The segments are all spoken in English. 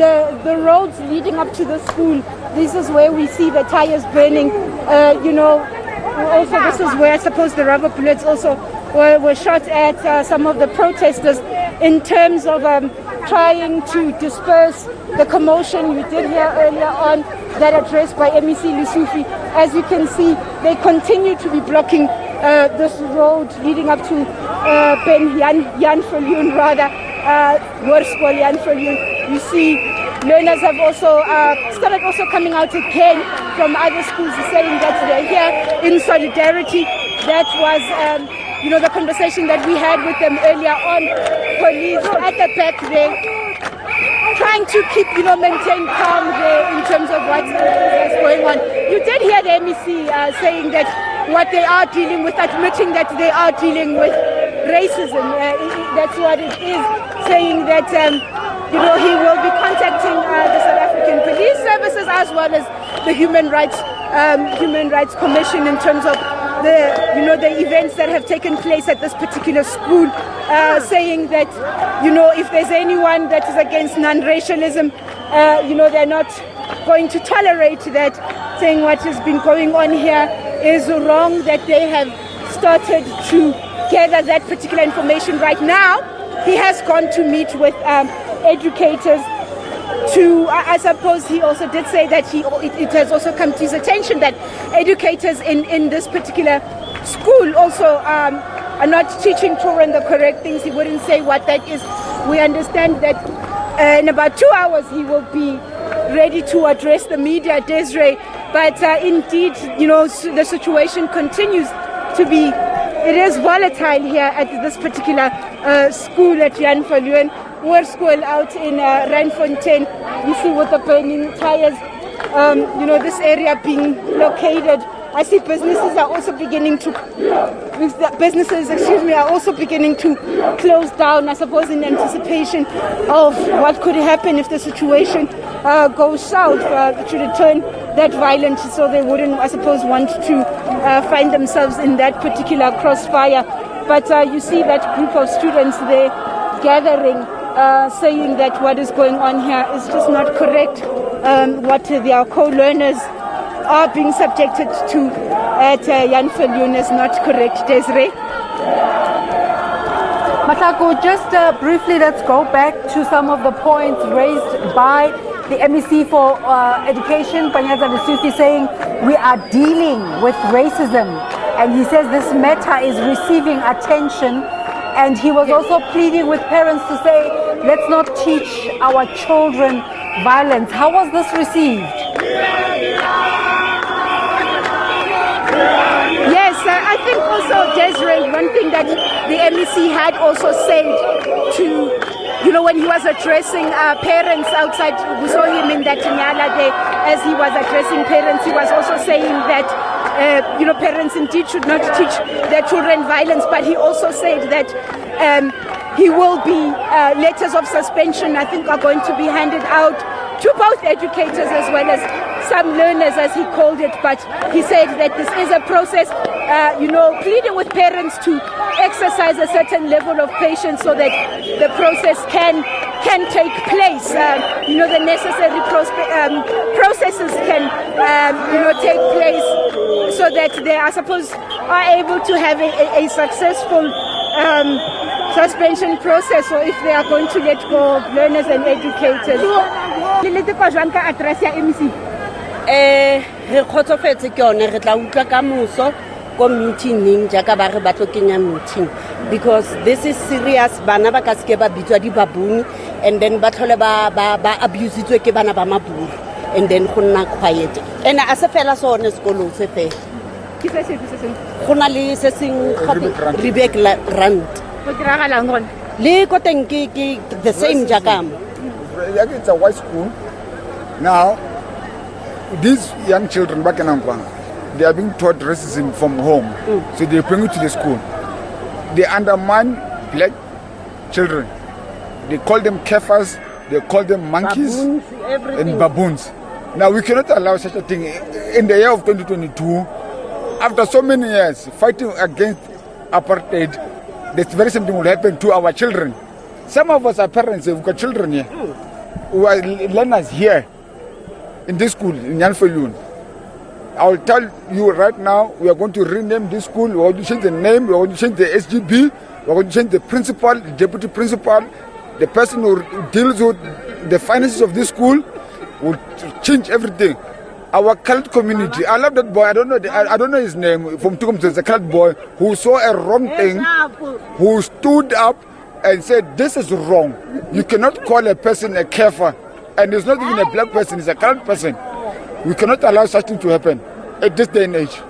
the roads leading up to the school, this is where we see the tires burning. Also this is where I suppose the rubber bullets also were shot at some of the protesters in terms of trying to disperse the commotion. You did hear earlier on that address by MEC Lesufi. As you can see, they continue to be blocking this road leading up to Jan Viljoen, Hoërskool Jan Viljoen. You see learners have also started also coming out again from other schools saying that they're here in solidarity. That was the conversation that we had with them earlier on. Police at the back there trying to keep, maintain calm there in terms of what's going on. You did hear the MEC saying that what they are dealing with, admitting that they are dealing with racism. That's what it is, saying that he will be contacting the South African Police Services as well as the Human Rights Commission in terms of the events that have taken place at this particular school, saying that if there's anyone that is against non-racialism, they're not going to tolerate that, saying what has been going on here is wrong, that they have started to gather that particular information right now. He has gone to meet with educators to, I suppose he also did say that it has also come to his attention that educators in this particular school also are not teaching children the correct things. He wouldn't say what that is. We understand that in about 2 hours he will be ready to address the media, Desiree. But indeed, the situation continues to be, it is volatile here at this particular school at Jan Viljoen. Hoërskool out in Randfontein. You see with the burning tires, this area being blockaded. I see businesses are also beginning to close down, I suppose in anticipation of what could happen if the situation goes south, should it turn that violent, so they wouldn't, I suppose, want to find themselves in that particular crossfire. But you see that group of students there gathering, saying that what is going on here is just not correct. What their co-learners are being subjected to at Jan Viljoen is not correct. Desiree? Mahlako, just briefly, let's go back to some of the points raised by the MEC for Education, Panyaza Lesufi, saying we are dealing with racism. And he says this matter is receiving attention. And he was also pleading with parents to say, let's not teach our children violence. How was this received? Yes, I think also, Desiree, one thing that the MEC had also said to, when he was addressing parents outside, we saw him in that Nyala day, as he was addressing parents, he was also saying that parents indeed should not teach their children violence, but he also said that he will be, letters of suspension, I think, are going to be handed out to both educators as well as some learners, as he called it. But he said that this is a process, pleading with parents to exercise a certain level of patience so that the process can take place. The necessary processes can, take place so that they, I suppose, are able to have a successful suspension process, or if they are going to let go of learners and educators. Re kgotsofetse ke yone, re tla utlwa ka moso ko meeting jaaka ba re ba tlo kenya meeting, because this is serious. Bana ba ka se ke ba bitswa di babuni, and then ba tlhole ba abusitswe ke bana ba maburu, and then go nna quiet. And a se fela sone sekolong se fela go na le se seng Rebek Rand le Gauteng ke the same jaaka it's a white school. Now these young children back in Ankwang, they are being taught racism from home. So they bring it to the school. They undermine black children. They call them kafirs, they call them monkeys, baboons, and baboons. Now we cannot allow such a thing in the year of 2022. After so many years fighting against apartheid, that very same thing will happen to our children. Some of us are parents, we've got children here. who are learners here in this school, in Jan Viljoen. I will tell you right now, we are going to rename this school. We are going to change the name. We are going to change the SGB. We are going to change the principal, the deputy principal, the person who deals with the finances of this school. Will change everything. Our colored community. I love that boy. I don't know his name. From Tukum, there's a colored boy who saw a wrong thing, who stood up and said, "This is wrong. You cannot call a person a kafir, and it's not even a black person. It's a colored person. We cannot allow such thing to happen at this day and age."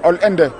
I'll end there.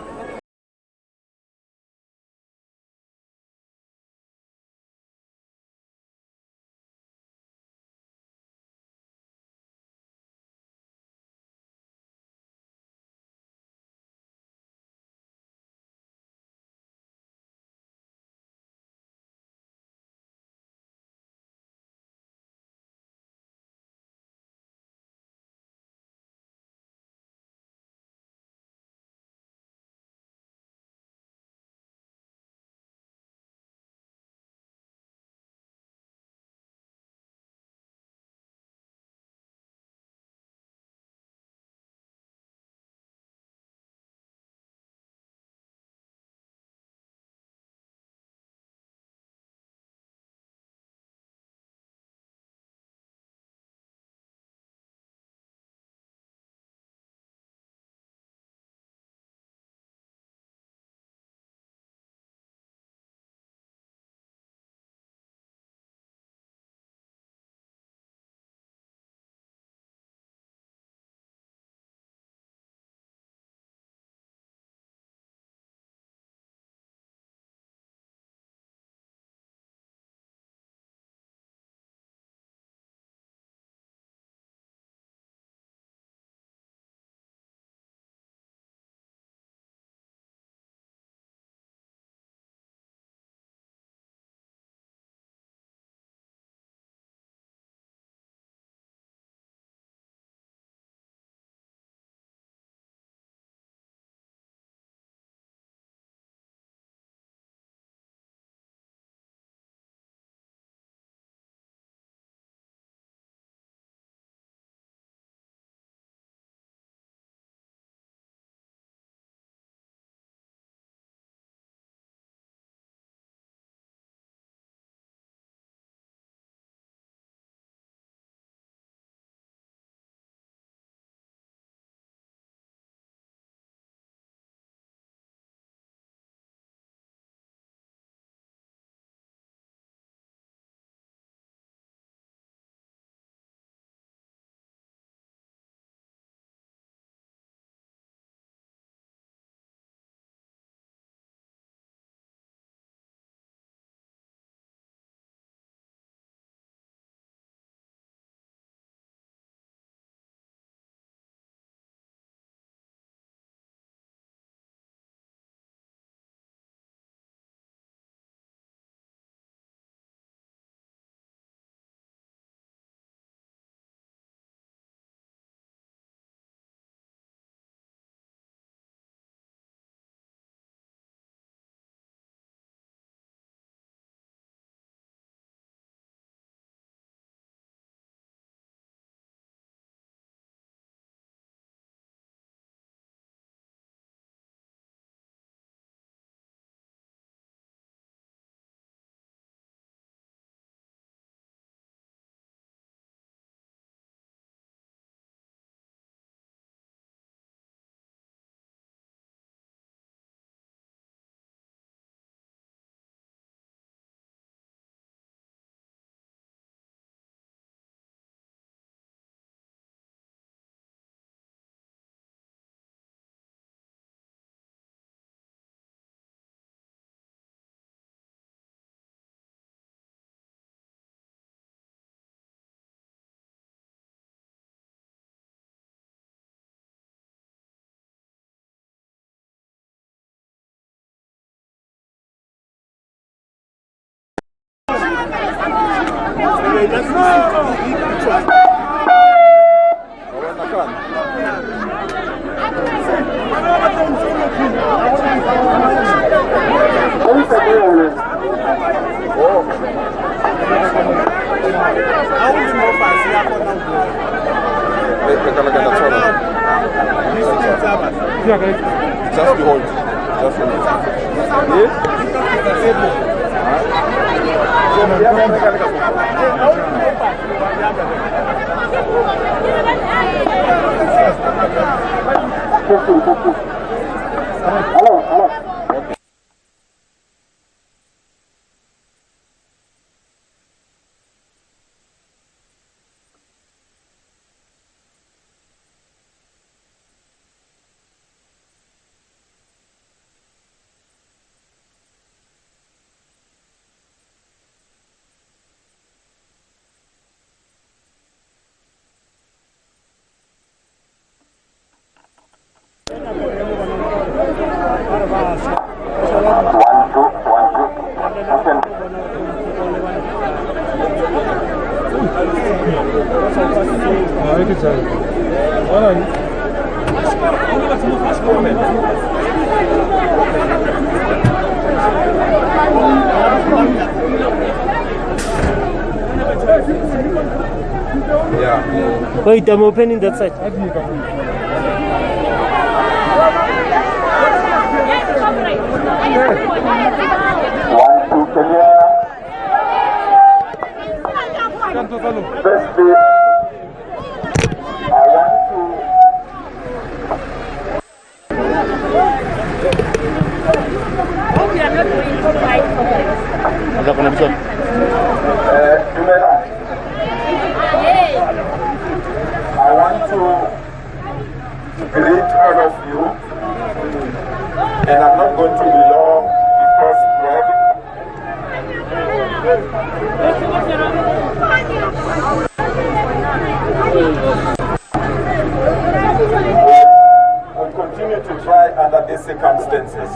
Oh. Just hold. Just hold. Hello. Yeah. Wait, I'm opening that side. Firstly, I want to greet all of you, and I'm not going to be long because we'll continue to try under these circumstances.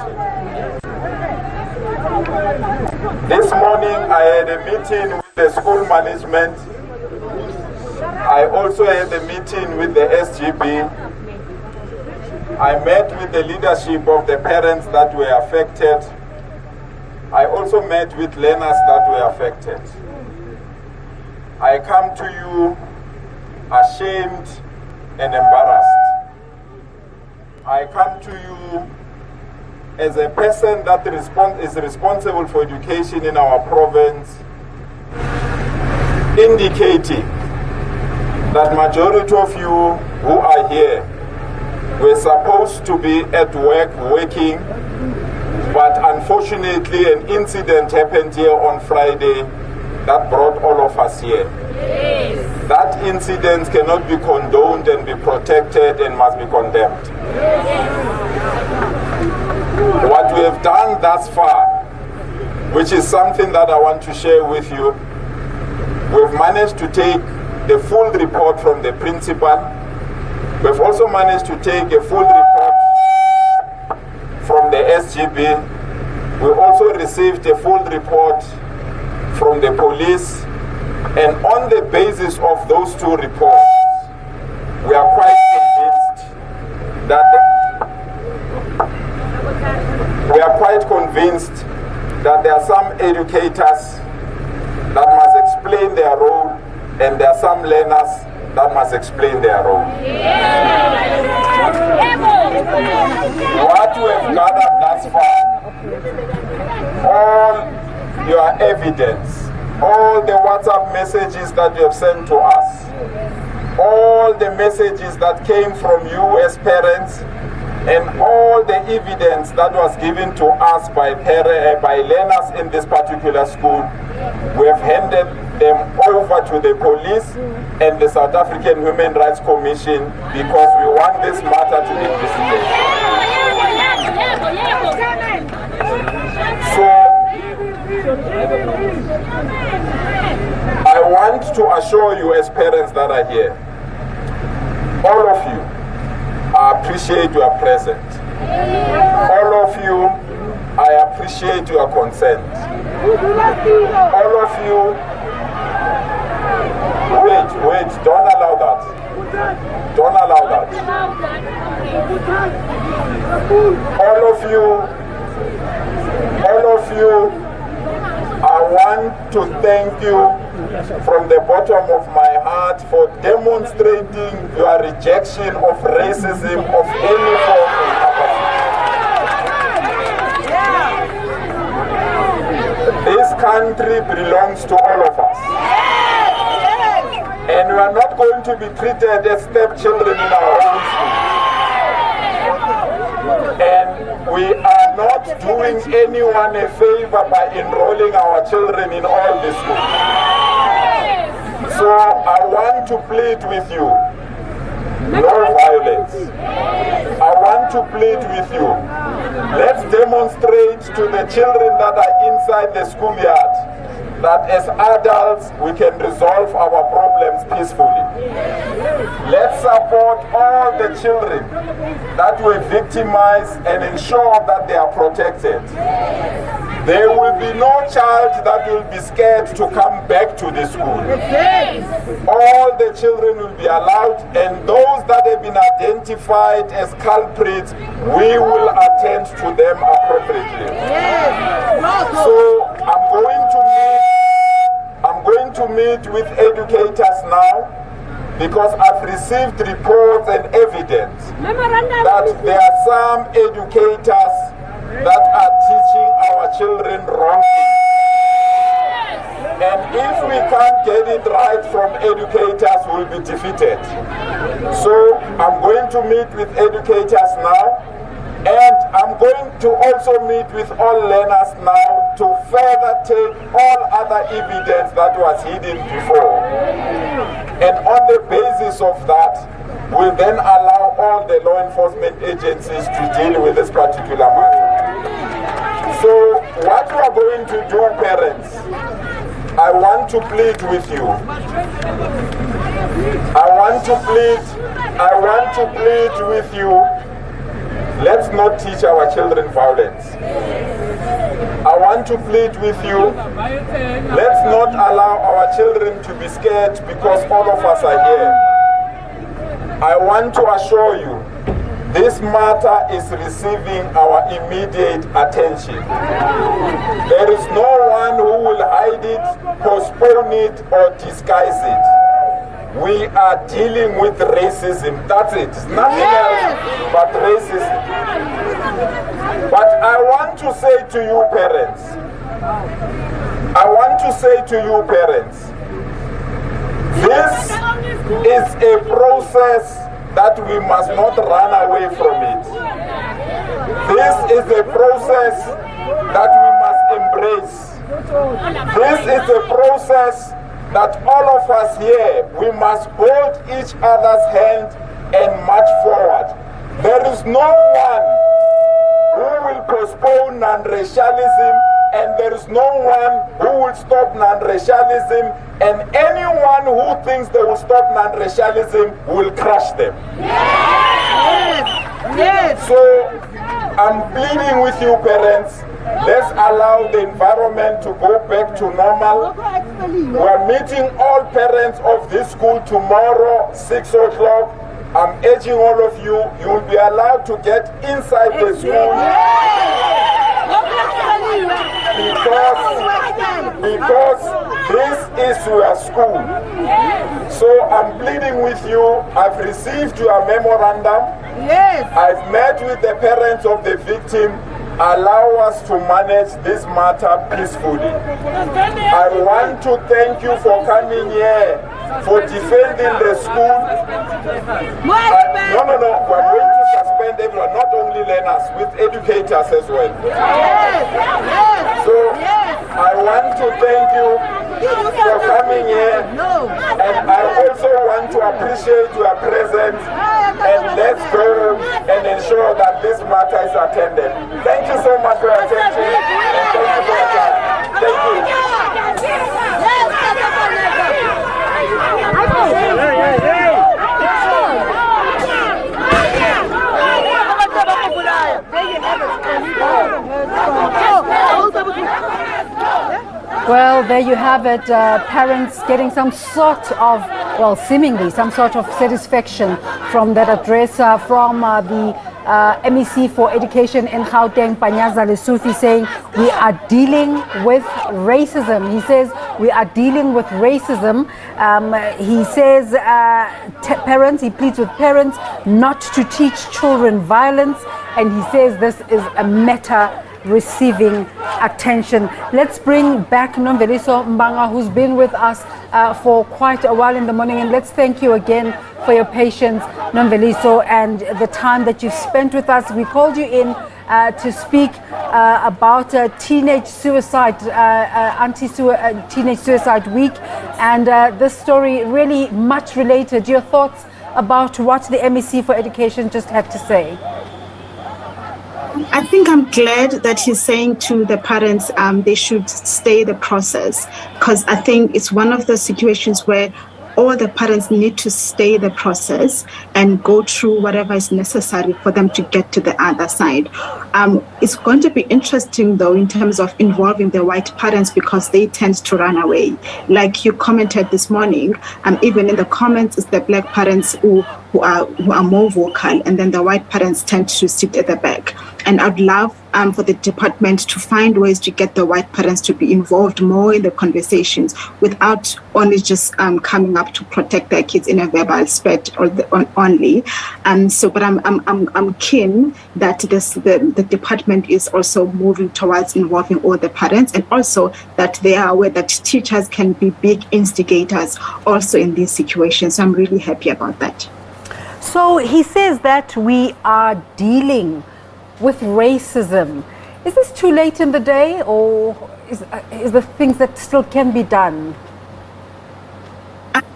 This morning I had a meeting with the school management. I also had a meeting with the SGB. I met with the leadership of the parents that were affected. I also met with learners that were affected. I come to you ashamed and embarrassed. I come to you as a person that is responsible for education in our province, indicating that majority of you who are here were supposed to be at work working, but unfortunately an incident happened here on Friday that brought all of us here. Yes. That incident cannot be condoned and be protected and must be condemned. Yes. What we have done thus far, which is something that I want to share with you, we've managed to take the full report from the principal. We've also managed to take a full report from the SGB. We also received a full report from the police, and on the basis of those two reports, we are quite convinced that there are some educators that must explain their role, and there are some learners that must explain their role. What we have gathered thus far, all your evidence, all the WhatsApp messages that you have sent to us, all the messages that came from you as parents, and all the evidence that was given to us by learners in this particular school, we have handed them over to the police and the South African Human Rights Commission because we want this matter to be investigated. So, I want to assure you as parents that are here, all of you, I appreciate your presence. All of you, I appreciate your consent. All of you, wait, don't allow that. Don't allow that. All of you, I want to thank you from the bottom of my heart for demonstrating your rejection of racism of any form in capacity. This country belongs to all of us. And we are not going to be treated as stepchildren in our own school. And we are not doing anyone a favor by enrolling our children in all the schools. So I want to plead with you, no violence. I want to plead with you. Let's demonstrate to the children that are inside the schoolyard that as adults we can resolve our problems peacefully. Let's support all the children that were victimized and ensure that they are protected. There will be no child that will be scared to come back to the school. All the children will be allowed, and those that have been identified as culprits, we will attend to them appropriately. So I'm going to meet with educators now, because I've received reports and evidence that there are some educators that are teaching our children wrongly. And if we can't get it right from educators, we'll be defeated. So I'm going to meet with educators now, and I'm going to also meet with all learners now to further take all other evidence that was hidden before. And on the basis of that, we'll then allow all the law enforcement agencies to deal with this particular matter. So what we are going to do, parents, I want to plead with you. I want to plead with you. Let's not teach our children violence. I want to plead with you. Let's not allow our children to be scared because all of us are here. I want to assure you, this matter is receiving our immediate attention. There is no one who will hide it, postpone it, or disguise it. We are dealing with racism. That's it. It's nothing else but racism. But I want to say to you parents, this is a process that we must not run away from it. This is a process that we must embrace. This is a process that all of us here, we must hold each other's hand and march forward. There is no one who will postpone non-racialism, and there is no one who will stop non-racialism, and anyone who thinks they will stop non-racialism will crush them. Yes. So I'm pleading with you parents, let's allow the environment to go back to normal. We're meeting all parents of this school tomorrow, 6 o'clock. I'm urging all of you, you will be allowed to get inside the school because this is your school. So I'm pleading with you. I've received your memorandum. I've met with the parents of the victim. Allow us to manage this matter peacefully. I want to thank you for coming here, for defending the school. No, we're going to suspend everyone, not only learners, with educators as well. So I want to thank you for coming here, and I also want to appreciate your presence, and let's go and ensure that this matter is attended. Thank you so much for your attention, and thank you for your time. Thank you. Well, there you have it, parents getting some sort of, well, seemingly some sort of satisfaction from that address from the MEC for Education in Gauteng, Panyaza Lesufi, saying we are dealing with racism. He says we are dealing with racism. He says he pleads with parents not to teach children violence, and he says this is a matter receiving attention. Let's bring back Nomveliso Mbanga, who's been with us for quite a while in the morning, and let's thank you again for your patience, Nomveliso, and the time that you've spent with us. We called you in to speak about teenage suicide, Teenage Suicide Week, and this story really much related. Your thoughts about what the MEC for Education just had to say? I think I'm glad that he's saying to the parents they should stay the process, because I think it's one of the situations where all the parents need to stay the process and go through whatever is necessary for them to get to the other side. It's going to be interesting, though, in terms of involving the white parents, because they tend to run away. Like you commented this morning, even in the comments, it's the black parents who are more vocal, and then the white parents tend to sit at the back. And I'd love for the department to find ways to get the white parents to be involved more in the conversations, without only just coming up to protect their kids in a verbal aspect only. But I'm keen that the department is also moving towards involving all the parents, and also that they are aware that teachers can be big instigators also in these situations. So I'm really happy about that. So he says that we are dealing with racism. Is this too late in the day, or is there things that still can be done?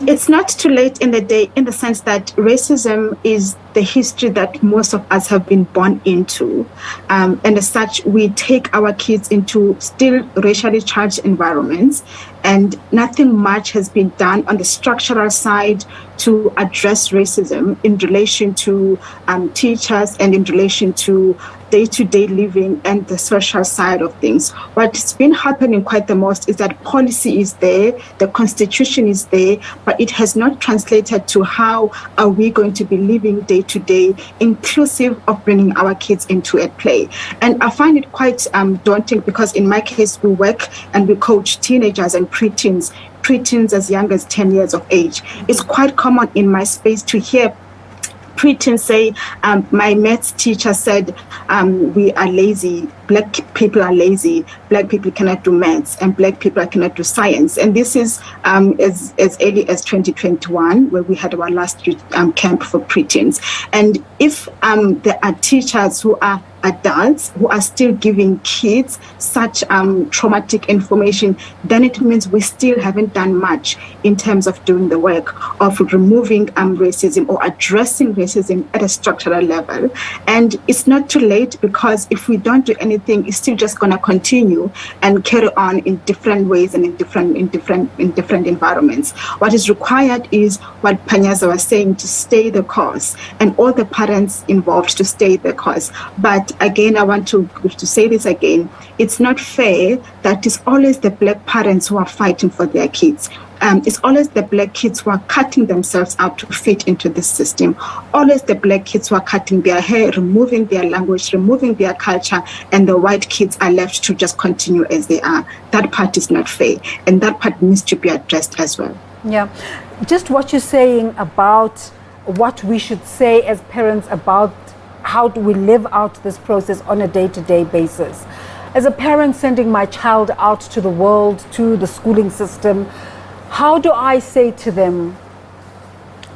It's not too late in the day, in the sense that racism is the history that most of us have been born into. And as such, we take our kids into still racially charged environments, and nothing much has been done on the structural side to address racism in relation to teachers and in relation to day-to-day living and the social side of things. What's been happening quite the most is that policy is there, the constitution is there, but it has not translated to how are we going to be living day-to-day, inclusive of bringing our kids into a play. And I find it quite daunting, because in my case, we work and we coach teenagers and preteens as young as 10 years of age. It's quite common in my space to hear preteens say, my maths teacher said we are lazy, black people are lazy, black people cannot do maths, and black people cannot do science. And this is as early as 2021, where we had our last camp for preteens. And if there are teachers who are adults who are still giving kids such traumatic information, then it means we still haven't done much in terms of doing the work of removing racism or addressing racism at a structural level. And it's not too late, because if we don't do anything, it's still just going to continue and carry on in different ways and in different environments. What is required is what Panyaza was saying, to stay the course, and all the parents involved to stay the course. But again, I want to say this again, it's not fair that it's always the black parents who are fighting for their kids. It's always the black kids who are cutting themselves out to fit into this system. Always the black kids who are cutting their hair, removing their language, removing their culture, and the white kids are left to just continue as they are. That part is not fair, and that part needs to be addressed as well. Yeah, just what you're saying about what we should say as parents about how do we live out this process on a day-to-day basis. As a parent sending my child out to the world, to the schooling system, how do I say to them,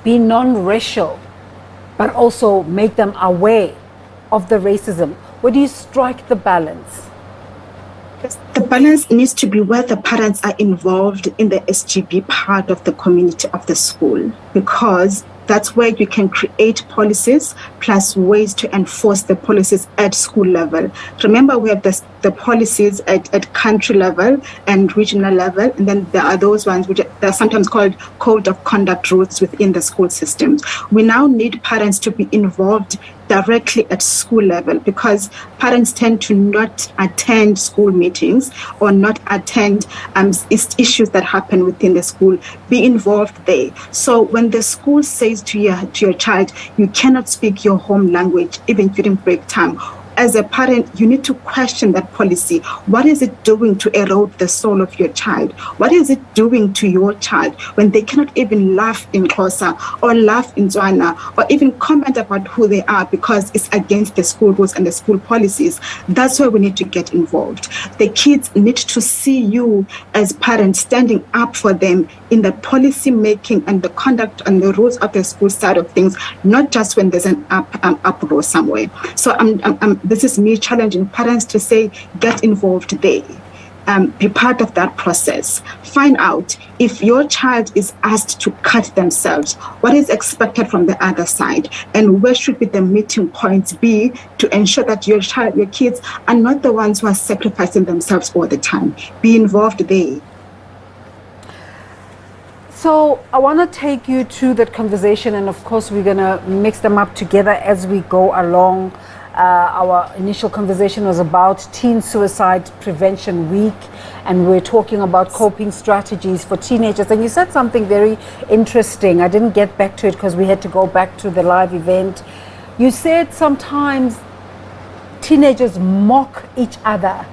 be non-racial, but also make them aware of the racism? Where do you strike the balance? The balance needs to be where the parents are involved in the SGB part of the community of the school, because that's where you can create policies plus ways to enforce the policies at school level. Remember, we have the policies at country level and regional level, and then there are those ones which are sometimes called code of conduct rules within the school systems. We now need parents to be involved directly at school level, because parents tend to not attend school meetings or not attend issues that happen within the school. Be involved there. So when the school says to your child, you cannot speak your home language even during break time, as a parent, you need to question that policy. What is it doing to erode the soul of your child? What is it doing to your child when they cannot even laugh in Xhosa or laugh in Tswana or even comment about who they are because it's against the school rules and the school policies? That's where we need to get involved. The kids need to see you as parents standing up for them in the policy making and the conduct and the rules of the school side of things, not just when there's an uproar somewhere. So this is me challenging parents to say, get involved there. Be part of that process. Find out if your child is asked to cut themselves, what is expected from the other side, and where should be the meeting points be to ensure that your kids are not the ones who are sacrificing themselves all the time. Be involved there. So I want to take you to that conversation, and of course we're going to mix them up together as we go along. Our initial conversation was about Teen Suicide Prevention Week, and we're talking about coping strategies for teenagers. And you said something very interesting. I didn't get back to it because we had to go back to the live event. You said sometimes teenagers mock each other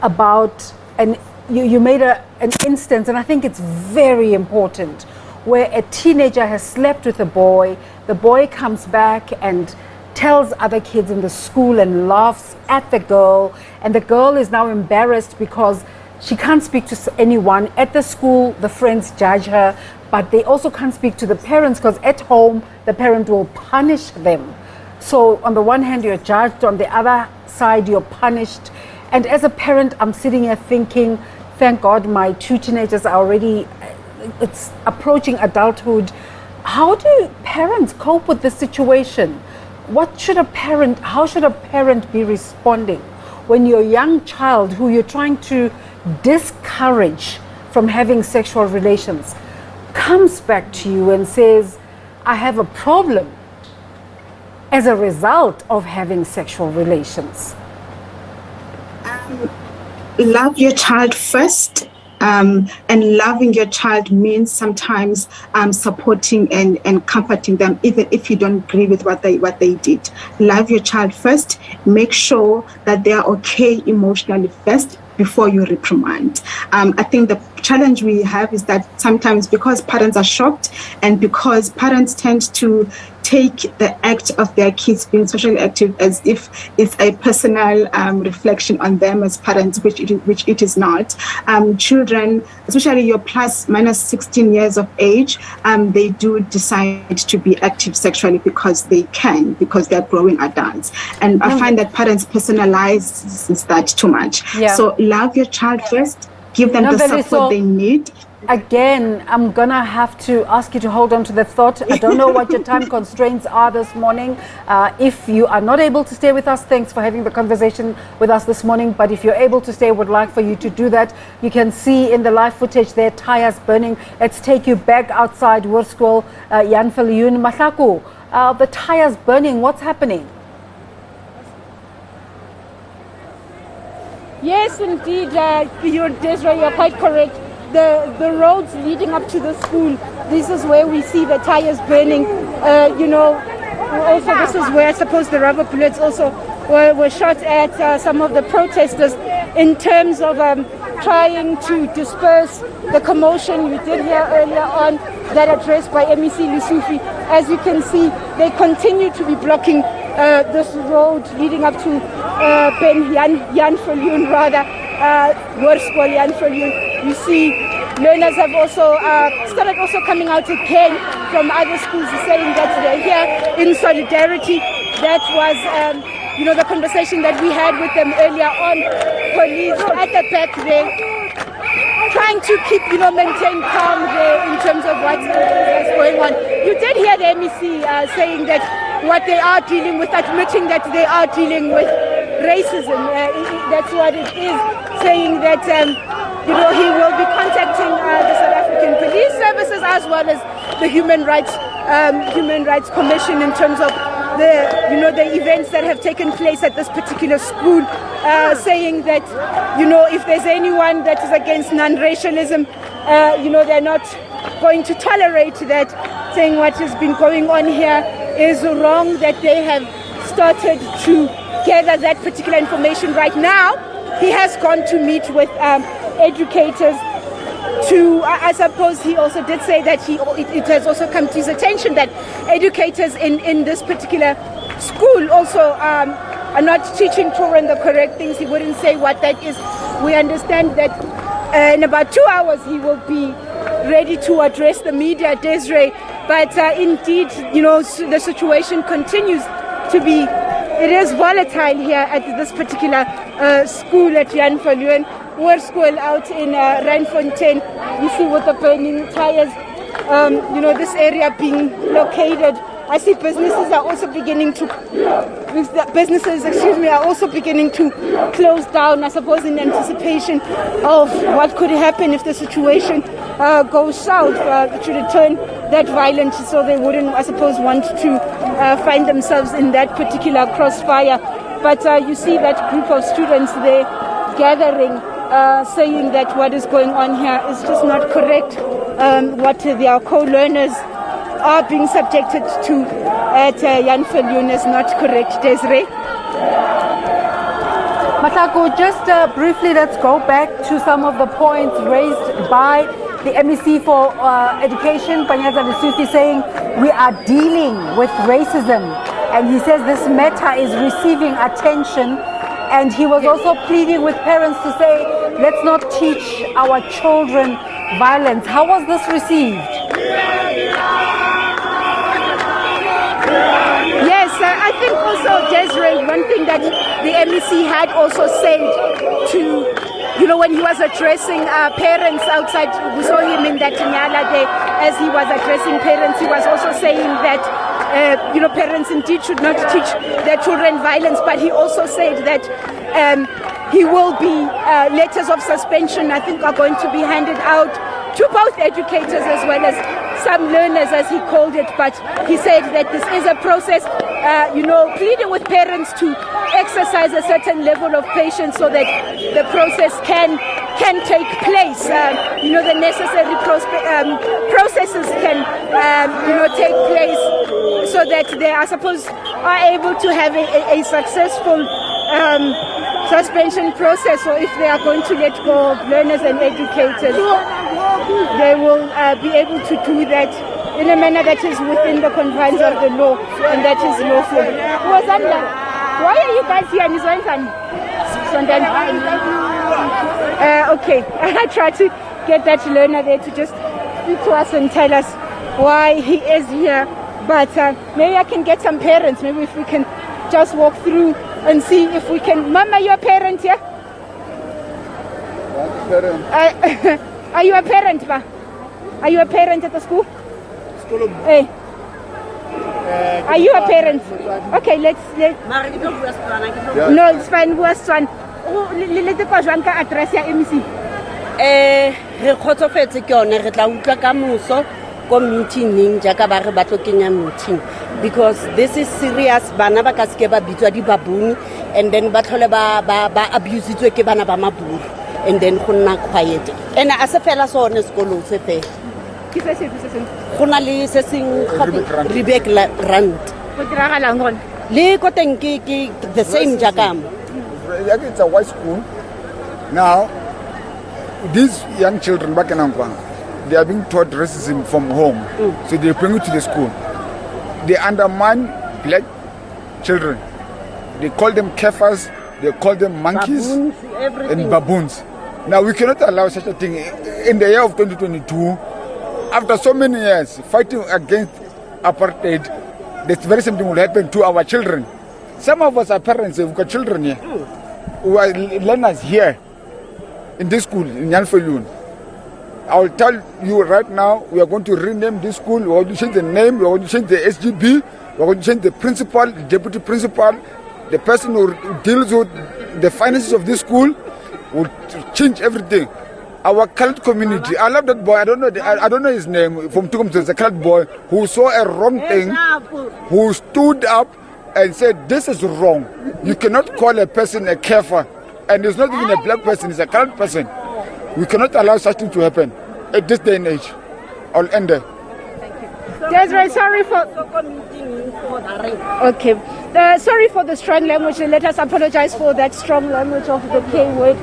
about, and you made an instance, and I think it's very important, where a teenager has slept with a boy, the boy comes back and tells other kids in the school and laughs at the girl, and the girl is now embarrassed because she can't speak to anyone. At the school, the friends judge her, but they also can't speak to the parents because at home, the parent will punish them. So on the one hand, you're judged, on the other side, you're punished. And as a parent, I'm sitting here thinking, thank God my two teenagers are already, it's approaching adulthood. How do parents cope with this situation? How should a parent be responding when your young child who you're trying to discourage from having sexual relations comes back to you and says, I have a problem as a result of having sexual relations? Love your child first. And loving your child means sometimes supporting and comforting them, even if you don't agree with what they did. Love your child first. Make sure that they are okay emotionally first before you reprimand. I think the challenge we have is that sometimes because parents are shocked and because parents tend to take the act of their kids being socially active as if it's a personal reflection on them as parents, which it is not. Children, especially your plus minus 16 years of age, they do decide to be active sexually because they can, because they're growing adults. And I find that parents personalize that too much. Yeah. So love your child first, give them the support they need. Again, I'm going to have to ask you to hold on to the thought. I don't know what your time constraints are this morning. If you are not able to stay with us, thanks for having the conversation with us this morning. But if you're able to stay, would like for you to do that. You can see in the live footage there, tires burning. Let's take you back outside Hoërskool Jan Viljoen. Mahlako, the tires burning, what's happening? Yes, indeed, Desiree, you're quite correct. The roads leading up to the school, this is where we see the tires burning. Also this is where I suppose the rubber bullets also were shot at some of the protesters in terms of trying to disperse the commotion. We did hear earlier on that address by MEC Lesufi. As you can see, they continue to be blocking this road leading up to Jan Viljoen, Hoërskool Jan Viljoen. You see learners have also started also coming out again from other schools saying that they're here in solidarity. That was the conversation that we had with them earlier on. Police at the back there trying to keep, maintain calm there in terms of what's going on. You did hear the MEC saying that what they are dealing with, admitting that they are dealing with racism. That's what it is, saying that he will be contacting the South African Police Services as well as the Human Rights Commission in terms of the events that have taken place at this particular school, saying that if there's anyone that is against non-racialism, they're not going to tolerate that, saying what has been going on here is wrong, that they have started to gather that particular information right now. He has gone to meet with educators I suppose he also did say that it has also come to his attention that educators in this particular school also are not teaching children the correct things. He wouldn't say what that is. We understand that in about 2 hours he will be ready to address the media, Desiree. But indeed, the situation continues to be, it is volatile here at this particular school at Jan Viljoen. Hoërskool out in Randfontein. You see with the burning tires, this area being blockaded. I see businesses are also beginning to close down, I suppose in anticipation of what could happen if the situation goes south, to turn that violent, so they wouldn't, I suppose, want to find themselves in that particular crossfire. But you see that group of students there gathering, saying that what is going on here is just not correct. What their co-learners are being subjected to at Jan Viljoen is not correct. Desiree? Mahlako, just briefly, let's go back to some of the points raised by the MEC for Education, Panyaza Lesufi, saying we are dealing with racism. And he says this matter is receiving attention. And he was also pleading with parents to say, let's not teach our children violence. How was this received? Yes, I think also, Desiree, one thing that the MEC had also said to, when he was addressing parents outside, we saw him in that Nyala day, as he was addressing parents, he was also saying that parents indeed should not teach their children violence, but he also said that he will be, letters of suspension, I think, are going to be handed out to both educators as well as some learners, as he called it. But he said that this is a process, pleading with parents to exercise a certain level of patience so that the process can take place. The necessary processes can, take place so that they, I suppose, are able to have a successful suspension process. So if they are going to let go of learners and educators, they will be able to do that in a manner that is within the confines of the law and that is lawful. Why are you guys here? Okay, I try to get that learner there to just speak to us and tell us why he is here. But maybe I can get some parents. Maybe if we can just walk through and see if we can. Mama, you're a parent here? Parent. Are you a parent, ba? Are you a parent at the school? Hey. Are you a parent? Okay, let's. No, it's fine. What's one? Let the question address your MEC. Re khotsofetse ke yone re tla utlwa ka moso ko meeting jaka ba re batlo kenya meeting, because this is serious. Bana ba ka ske ba bitswa di babuni and then ba tlhole ba abusetswe ke bana ba maburu and then go nna quiet. And a se fela sone sekolo se fe Ke se se go na le se seng Rebek Rand go diragalang gone. le ko teng ke the same jakam. It's a white school. Now, these young children back in Ankwang, they are being taught racism from home. So they bring it to the school. They undermine black children. They call them kefirs, they call them monkeys and baboons. Now we cannot allow such a thing in the year of 2022. After so many years fighting against apartheid, this very same thing will happen to our children. Some of us are parents, we've got children here, who are learners here in this school, in Jan Viljoen. I will tell you right now, we are going to rename this school, we are going to change the name, we are going to change the SGB, we are going to change the principal, the deputy principal, the person who deals with the finances of this school will change everything. Our colored community, I love that boy, I don't know his name, from Tukum, it's a colored boy who saw a wrong thing, who stood up and said, this is wrong. You cannot call a person a kafir, and it's not even a black person, it's a colored person. We cannot allow such thing to happen at this day and age. I'll end there. Desiree, sorry for. Okay. Sorry for the strong language. Let us apologize for that strong language of the K word.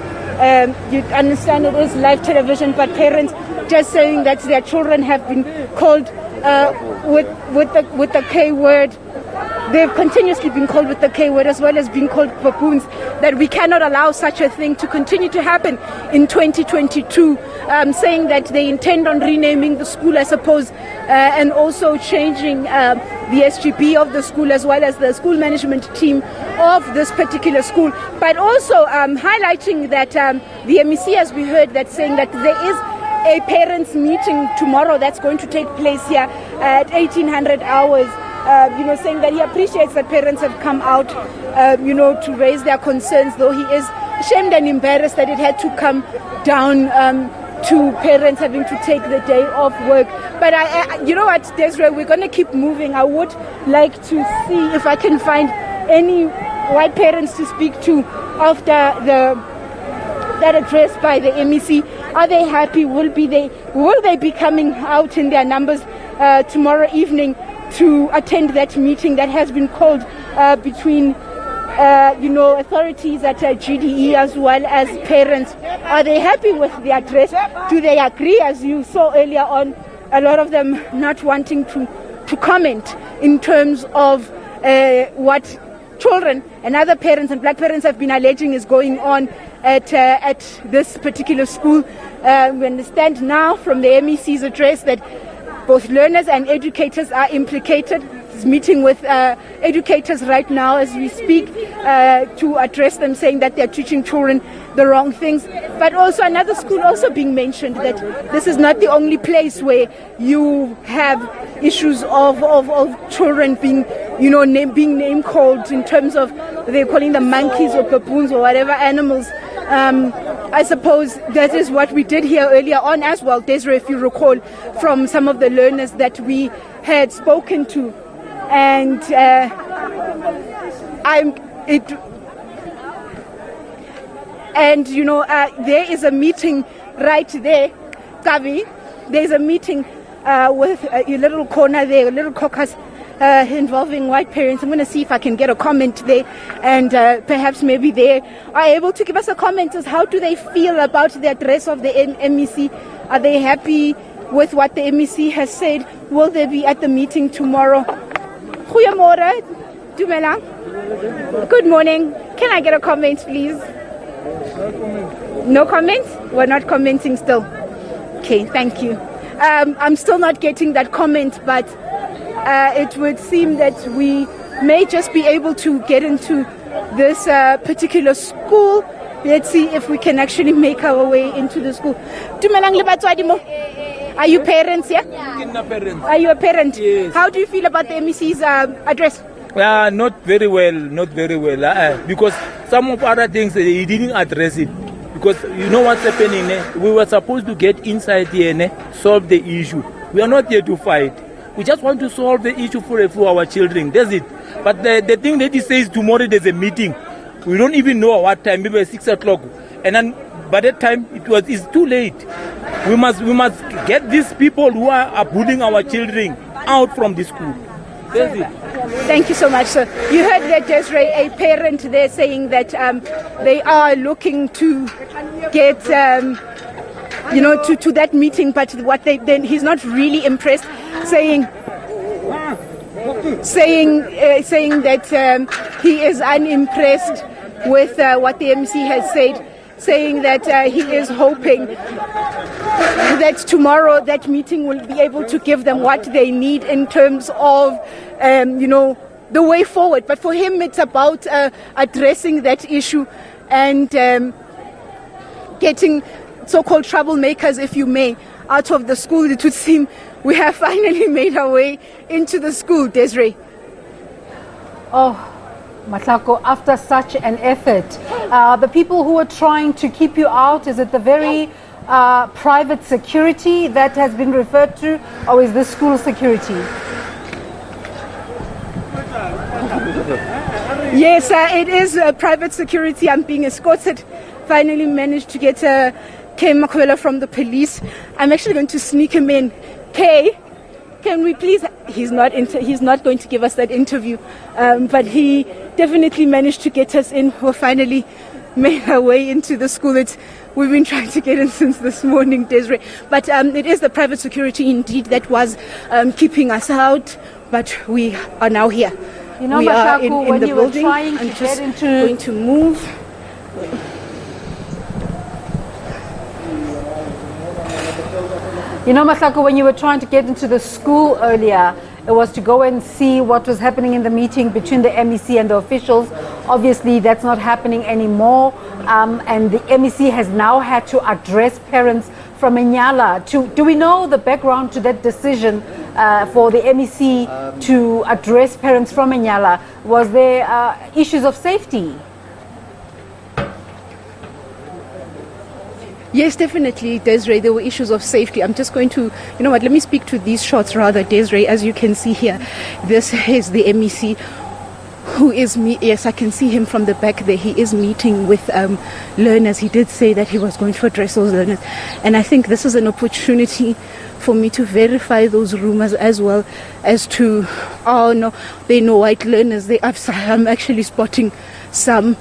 You understand it is live television, but parents just saying that their children have been called with the K word. They've continuously been called with the K word, as well as being called baboons, that we cannot allow such a thing to continue to happen in 2022, saying that they intend on renaming the school, I suppose, and also changing the SGB of the school, as well as the school management team of this particular school, but also highlighting that the MEC, as we heard, that saying that there is a parents meeting tomorrow that's going to take place here at 1800 hours. Saying that he appreciates that parents have come out, to raise their concerns, though he is ashamed and embarrassed that it had to come down to parents having to take the day off work. But you know what, Desiree, we're going to keep moving. I would like to see if I can find any white parents to speak to after that address by the MEC. Are they happy? Will they be coming out in their numbers tomorrow evening to attend that meeting that has been called between authorities at GDE as well as parents? Are they happy with the address? Do they agree, as you saw earlier on, a lot of them not wanting to comment in terms of what children and other parents and black parents have been alleging is going on at this particular school? We understand now from the MEC's address that both learners and educators are implicated. He's meeting with educators right now as we speak to address them, saying that they're teaching children the wrong things. But also another school also being mentioned, that this is not the only place where you have issues of children being, being name called in terms of they're calling them monkeys or baboons or whatever animals. I suppose that is what we did here earlier on as well, Desiree, if you recall, from some of the learners that we had spoken to. And there is a meeting right there, Kavi. There's a meeting with a little corner there, a little caucus involving white parents. I'm going to see if I can get a comment there, and perhaps maybe they are able to give us a comment as how do they feel about the address of the MEC. Are they happy with what the MEC has said? Will they be at the meeting tomorrow? Goeiemorgen. Dumelang. Good morning. Can I get a comment, please? No comments? We're not commenting still. Okay, thank you. I'm still not getting that comment, but it would seem that we may just be able to get into this particular school. Let's see if we can actually make our way into the school. Dumelang le batswadi mo. Are you parents here? Yeah? Are you a parent? Yes. How do you feel about the MEC's address? Not very well, because some of other things he didn't address it. Because you know what's happening, we were supposed to get inside here, solve the issue. We are not here to fight. We just want to solve the issue for our children. That's it. But the thing that he says tomorrow there's a meeting. We don't even know what time, maybe 6 o'clock. And then by that time it's too late. We must get these people who are bullying our children out from the school. That's it. Thank you so much, sir. You heard that, Desiree, a parent there saying that they are looking to get, to that meeting, but he's not really impressed, saying that he is unimpressed with what the MC has said, saying that he is hoping that tomorrow that meeting will be able to give them what they need in terms of, the way forward. But for him, it's about addressing that issue and getting so-called troublemakers, if you may, out of the school. It would seem we have finally made our way into the school, Desiree. Oh, Mahlako, after such an effort, the people who are trying to keep you out, is it the very private security that has been referred to, or is this school security? Yes, it is private security. I'm being escorted. Finally managed to get K. Makwela from the police. I'm actually going to sneak him in. K, can we please, he's not going to give us that interview, but he definitely managed to get us in. We finally made our way into the school. We've been trying to get in since this morning, Desiree. But it is the private security indeed that was keeping us out, but we are now here. You know, we Mahlako, are in when the you building. were trying to I'm get just into... going to move. You know, Mahlako, when you were trying to get into the school earlier, it was to go and see what was happening in the meeting between the MEC and the officials. Obviously, that's not happening anymore. And the MEC has now had to address parents from Inyala. Do we know the background to that decision for the MEC to address parents from Inyala? Was there issues of safety? Yes, definitely, Desiree. There were issues of safety. I'm just going to, you know what, let me speak to these shots rather, Desiree. As you can see here, this is the MEC who is, yes, I can see him from the back there. He is meeting with learners. He did say that he was going to address those learners. And I think this is an opportunity for me to verify those rumors as well as to, oh no, they know white learners. I'm actually spotting some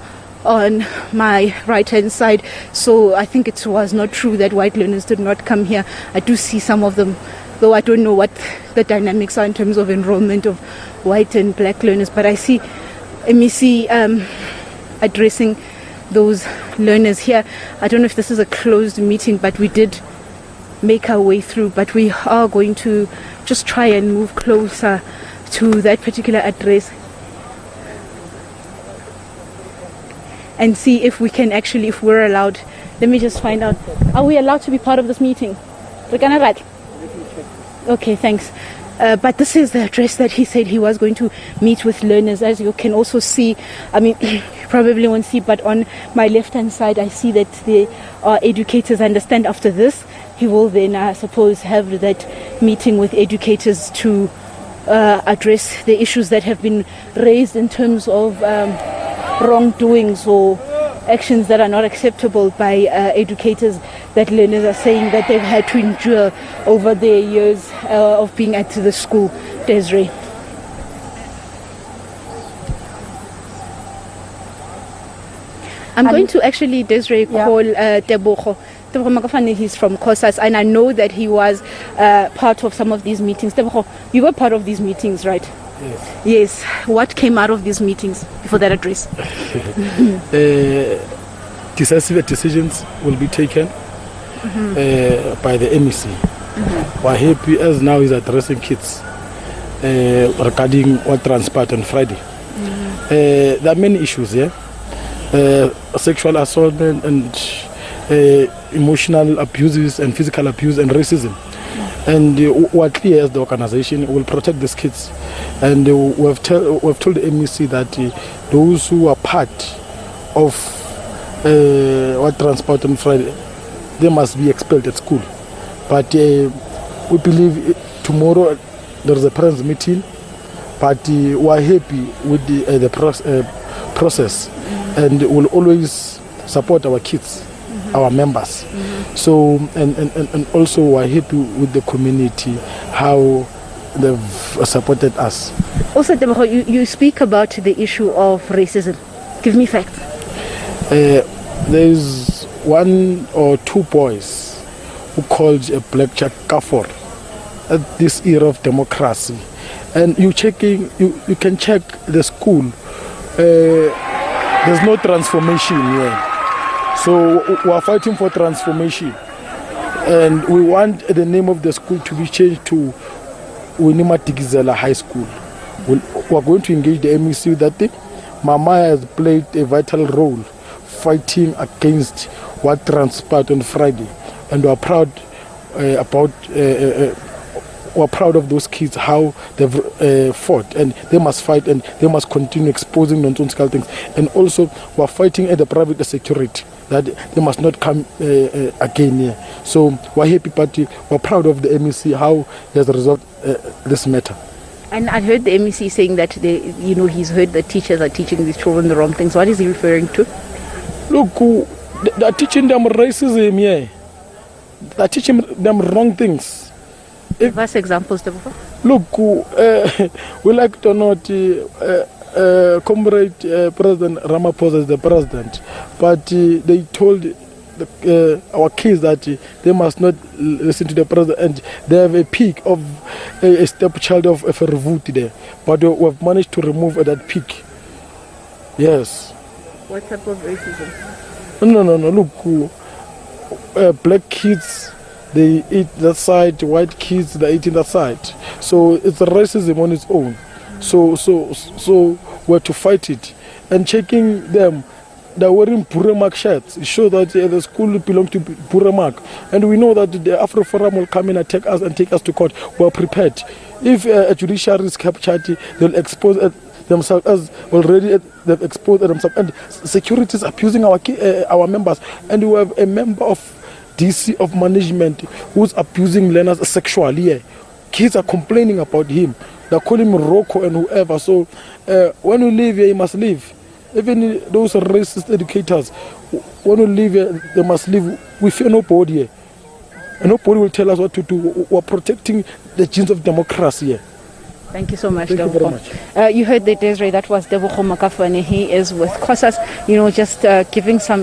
on my right hand side, so I think it was not true that white learners did not come here. I do see some of them, though I don't know what the dynamics are in terms of enrollment of white and black learners, but I see MEC addressing those learners here. I don't know if this is a closed meeting, but we did make our way through, but we are going to just try and move closer to that particular address and see if we can actually, if we're allowed. Let me just find out. Are we allowed to be part of this meeting? Okay, thanks. But this is the address that he said he was going to meet with learners. As you can also see, I mean, you probably won't see, but on my left-hand side, I see that the educators. I understand after this, he will then, I suppose, have that meeting with educators to address the issues that have been raised in terms of wrongdoings or actions that are not acceptable by educators that learners are saying that they've had to endure over their years of being at the school. Desiree. I'm going to actually, Desiree, call Tebogo. Tebogo Makafane, he's from COSAS, and I know that he was part of some of these meetings. Tebogo, you were part of these meetings, right? Yes. Yes. What came out of these meetings before that address? Decisive decisions will be taken by the MEC. We're happy as now is addressing kids regarding what transpired on Friday. There are many issues here. Sexual assault and emotional abuses and physical abuse and racism. And we're clear as the organization will protect these kids. And we've told the MEC that those who are part of what transpired on Friday, they must be expelled at school. But we believe tomorrow there is a parents' meeting, but we are happy with the process, and will always support our kids, our members. So and also we are happy with the community, how they've supported us. Also, you speak about the issue of racism. Give me facts. There's 1 or 2 boys who called a black child kafir at this era of democracy, and you can check the school. There's no transformation here. So we are fighting for transformation, and we want the name of the school to be changed to Winima Tikizela High School. We are going to engage the MEC with that thing. Mama has played a vital role fighting against what transpired on Friday, and we are proud we're proud of those kids, how they've fought, and they must fight, and they must continue exposing nonsensical things. And also we're fighting at the private security, that they must not come again here. So we're happy, but we're proud of the MEC, how he has resolved this matter. And I heard the MEC saying that he's heard that teachers are teaching these children the wrong things. What is he referring to? Look, they're teaching them racism here. They're teaching them wrong things. Give us examples, Tebogo. Look, we like it or not, Comrade President Ramaphosa is the president, but they told our kids that they must not listen to the president, and they have a peak of a stepchild of Fervuti there, but we have managed to remove that peak. Yes. What type of racism? No. Look, black kids, they eat that side. White kids, they eat in that side. So it's a racism on its own. So we have to fight it. And checking them, they're wearing Buramak shirts. It shows that the school belongs to Buramak. And we know that the Afro Forum will come in and attack us and take us to court. We're prepared. If a judiciary is captured, they'll expose themselves, as already they've exposed themselves. And security is abusing our members. And we have a member of DC of management who's abusing learners sexually. Yeah. Kids are complaining about him. They call him Rocco and whoever. So when we leave here, you must leave. Even those racist educators, when we leave here, they must leave. We fear nobody here. And nobody will tell us what to do. We're protecting the genes of democracy here. Thank you so much, Thank you very much. You heard that, Desiree, that was Tebogo Makafane. He is with COSAS, just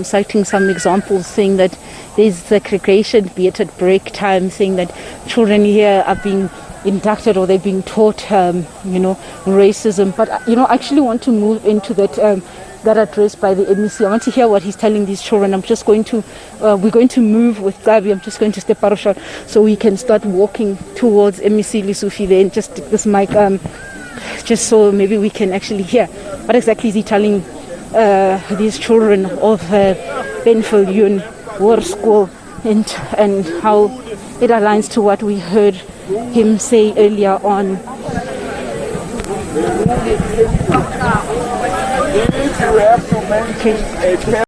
citing some examples, saying that there's segregation, be it at break time, saying that children here are being inducted or they're being taught, racism. But, I actually want to move into that address by the MEC. I want to hear what he's telling these children. We're going to move with Gabi. I'm just going to step out of shot so we can start walking towards MEC Lesufi there, and just take this mic, just so maybe we can actually hear what exactly is he telling these children of Ben Viljoen Hoërskool, and how it aligns to what we heard him say earlier on. If you have to mention a